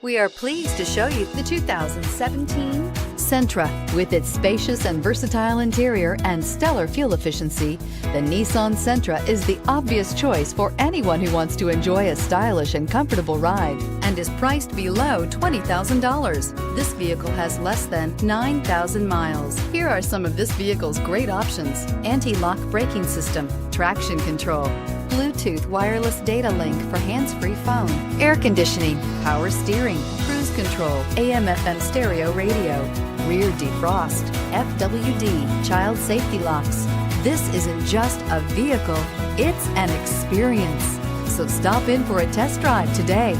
We are pleased to show you the 2017 Sentra. With its spacious and versatile interior and stellar fuel efficiency, the Nissan Sentra is the obvious choice for anyone who wants to enjoy a stylish and comfortable ride and is priced below $20,000. This vehicle has less than 9,000 miles. Here are some of this vehicle's great options: anti-lock braking system, traction control, Bluetooth wireless data link for hands-free phone, air conditioning, power steering, cruise control, AM/FM stereo radio, rear defrost, FWD, child safety locks. This isn't just a vehicle, it's an experience. So stop in for a test drive today.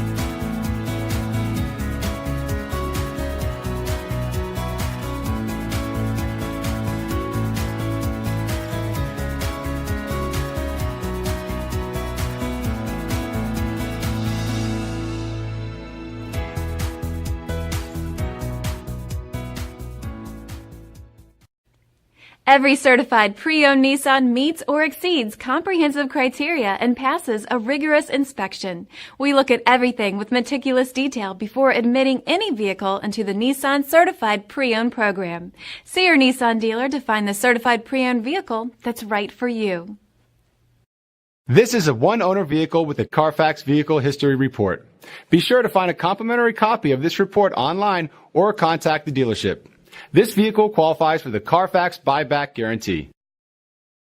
Every certified pre-owned Nissan meets or exceeds comprehensive criteria and passes a rigorous inspection. We look at everything with meticulous detail before admitting any vehicle into the Nissan Certified Pre-Owned program. See your Nissan dealer to find the certified pre-owned vehicle that's right for you. This is a one-owner vehicle with a Carfax Vehicle History Report. Be sure to find a complimentary copy of this report online or contact the dealership. This vehicle qualifies for the Carfax Buyback Guarantee.